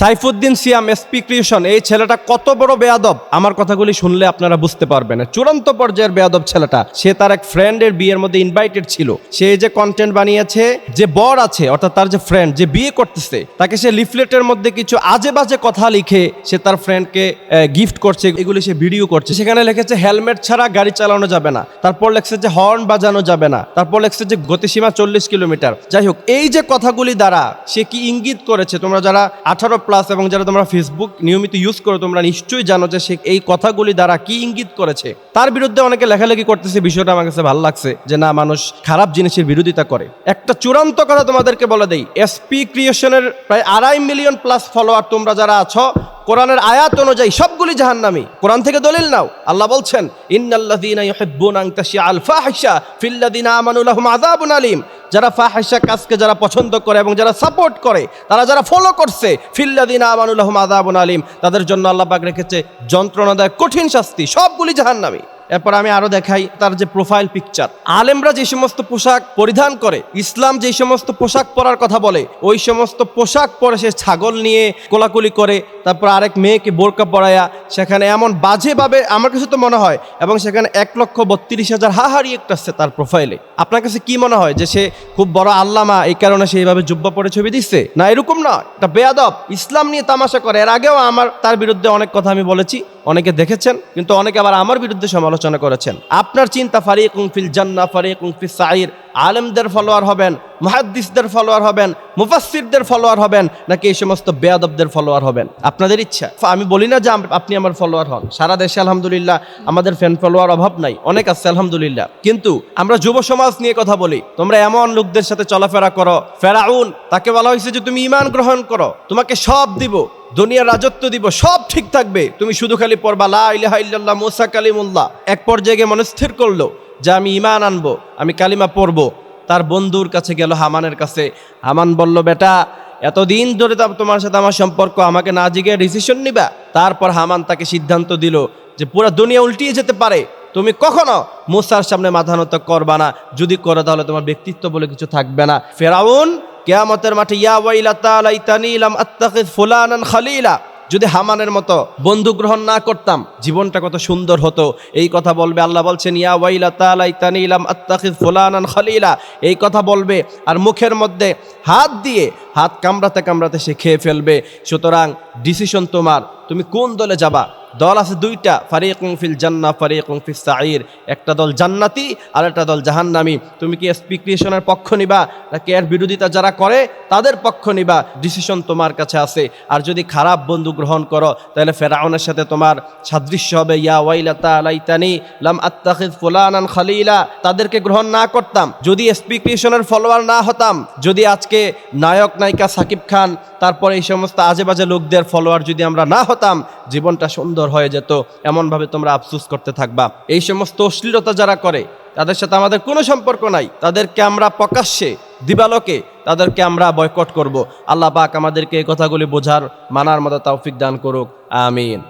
সাইফুদ্দিন সিয়াম SP creation, এই ছেলেটা কত বড় বেয়াদব আমার কথাগুলি শুনলে আপনারা বুঝতে পারবেন। চূড়ান্ত পর্যায়ের বেয়াদব ছেলেটা। সে তার এক ফ্রেন্ডের বিয়ের মধ্যে ইনভাইটেড ছিল। সে যে কন্টেন্ট বানিয়েছে, যে বর আছে অর্থাৎ তার যে ফ্রেন্ড যে বিয়ে করতেছে, তাকে সে লিফলেটের মধ্যে কিছু আজে বাজে কথা লিখে সে তার ফ্রেন্ডকে গিফট করছে, এগুলি সে ভিডিও করছে। সেখানে লিখেছে হেলমেট ছাড়া গাড়ি চালানো যাবে না, তারপর লেখছে যে হর্ন বাজানো যাবে না, তারপর লেখছে যে গতিসীমা 40 কিলোমিটার। যাই হোক, এই যে কথাগুলি দ্বারা সে কি ইঙ্গিত করেছে, তোমরা যারা 18+ এবং যারা তোমরা ফেসবুক নিয়মিত ইউজ করো তোমরা নিশ্চয়ই জানো যে সে এই কথাগুলি দ্বারা কি ইঙ্গিত করেছে। তার বিরুদ্ধে অনেকে লেখালেখি করতেছে, বিষয়টা আমার কাছে ভালো লাগছে যে না, মানুষ খারাপ জিনিসের বিরোধিতা করে। একটা চূড়ান্ত কথা তোমাদেরকে বলে দেই, এসপি ক্রিয়েশনের প্রায় 2.5 মিলিয়ন প্লাস ফলোয়ার তোমরা যারা আছো, কোরআনের আয়াত অনুযায়ী সবগুলি জাহান্নামী। কোরআন থেকে দলিল নাও। আল্লাহ বলছেন ইন্নাল্লাযীনা ইউহিব্বুনা আন তাশিআল ফাহিশা ফিল্লাযীনা আমানু লাহুম আযাবুন আলীম। যারা ফাহিশা কাজকে যারা পছন্দ করে এবং যারা সাপোর্ট করে, তারা যারা ফলো করছে, ফিল্লাযীনা আমানু লাহুম আযাবুন আলীম, তাদের জন্য আল্লাহ পাক রেখেছে যন্ত্রণাদায়ক কঠিন শাস্তি। সবগুলি জাহান্নামী। এরপর আমি আরো দেখাই তার যে প্রোফাইল পিকচার। আলেমরা যে সমস্ত পোশাক পরিধান করে, ইসলাম যে সমস্ত পোশাক পরার কথা বলে, ওই সমস্ত পোশাক পরে সে ছাগল নিয়ে কোলাকুলি করে, তারপর আরেক মেয়েকে বোরকা পরায়া সেখানে এমন বাজেভাবে, আমার কাছে তো মনে হয়, এবং সেখানে 1,32,000 হাহারি একটা আছে তার প্রোফাইলে। আপনার কাছে কি মনে হয় যে সে খুব বড় আল্লামা, এই কারণে সে এইভাবে জুব্বা পরে ছবি দিচ্ছে? না, এরকম না। এটা বেয়াদব, ইসলাম নিয়ে তামাশা করে। এর আগেও তার বিরুদ্ধে অনেক কথা আমি বলেছি, অনেকে দেখেছেন, কিন্তু অনেকে আবার আমার বিরুদ্ধে সমালোচনা করেছেন। আপনার চিন্তা ফারিকুন ফিল জান্নাহ ফারিকুন ফিস সাঈর। আলেমদের ফলোয়ার হবেন, মুহাদ্দিসদের ফলোয়ার হবেন, মুফাসসিরদের ফলোয়ার হবেন, নাকি এই সমস্ত বেয়াদবদের ফলোয়ার হবেন? আপনাদের ইচ্ছা। আমি বলি না যে আপনি আমার ফলোয়ার হন। সারা দেশে আলহামদুলিল্লাহ আমাদের ফ্যান ফলোয়ার অভাব নাই, অনেক আছে আলহামদুলিল্লাহ। কিন্তু আমরা যুব সমাজ নিয়ে কথা বলি। তোমরা এমন লোকদের সাথে চলাফেরা করো, ফেরাউন তাকে বলা হয়েছে যে তুমি ঈমান গ্রহণ করো, তোমাকে সব দিব, দুনিয়ার রাজত্ব দিব, সব ঠিক থাকবে, তুমি শুধু খালি পড়বা লা ইলাহা ইল্লাল্লাহ মুসা কালিমুল্লাহ। এক পর্যায়ে গিয়ে মনস্থির করলো যে আমি ঈমান আনবো, আমি কালিমা পড়বো। তার বন্ধুর কাছে গেল, হামানের কাছে। হামান বলল, বেটা এতদিন ধরে তোমার সাথে আমার সম্পর্ক, আমাকে না জিগে ডিসিশন নিবা? তারপর হামান তাকে সিদ্ধান্ত দিল যে পুরো দুনিয়া উল্টিয়ে যেতে পারে, তুমি কখনো মুসার সামনে মাথা নত করবা না, যদি করো তাহলে তোমার ব্যক্তিত্ব বলে কিছু থাকবে না। ফেরাউন কিয়ামতের মাঠে ইয়া ওয়াইলাতা লাইতানি লাম আত্তাখিয ফুলানান খলিলা, যদি হামানের মতো বন্ধু গ্রহণ না করতাম জীবনটা কত সুন্দর হতো, এই কথা বলবে। আল্লাহ বলছেন ইয়া ওয়াইলাতা লাইতানি লাম আত্তাখিয ফুলানান খলিলা, এই কথা বলবে, আর মুখের মধ্যে হাত দিয়ে হাত কামড়াতে কামড়াতে সে খেয়ে ফেলবে। সুতরাং ডিসিশন তোমার, তুমি কোন দলে যাবা। দল আছে দুইটা, ফারিকুন ফিল জান্নাহ ফারিকুন ফিস সাঈর। একটা দল জান্নাতি আর একটা দল জাহান্নামী। তুমি কি এসপি ক্রিয়েশনের পক্ষ নিবা, নাকি এর বিরোধিতা যারা করে তাদের পক্ষ নিবা? ডিসিশন তোমার কাছে আছে। আর যদি খারাপ বন্ধু গ্রহণ করো, তাহলে ফেরাউনের সাথে তোমার সাদৃশ্য হবে ইয়া ওয়াইলাতা লাইতানি লাম আত্তাখিয ফুলানান খলিলা। তাদেরকে গ্রহণ না করতাম, যদি এসপি ক্রিয়েশনের ফলোয়ার না হতাম, যদি আজকে নায়ক নায়িকা সাকিব খান, তারপরে এই সমস্ত আজে বাজে লোকদের ফলোয়ার যদি আমরা না হতাম, জীবনটা সুন্দর হয়ে যেত। এমনভাবে তোমরা আফসোস করতে থাকবা। এই সমস্ত অশ্লীলতা যারা করে তাদের সাথে আমাদের কোনো সম্পর্ক নাই। তাদেরকে আমরা প্রকাশ্যে দিবালোকে তাদেরকে আমরা বয়কট করব। আল্লাহ পাক আমাদেরকে এই কথাগুলি বোঝার মানার মতো তৌফিক দান করুক। আমিন।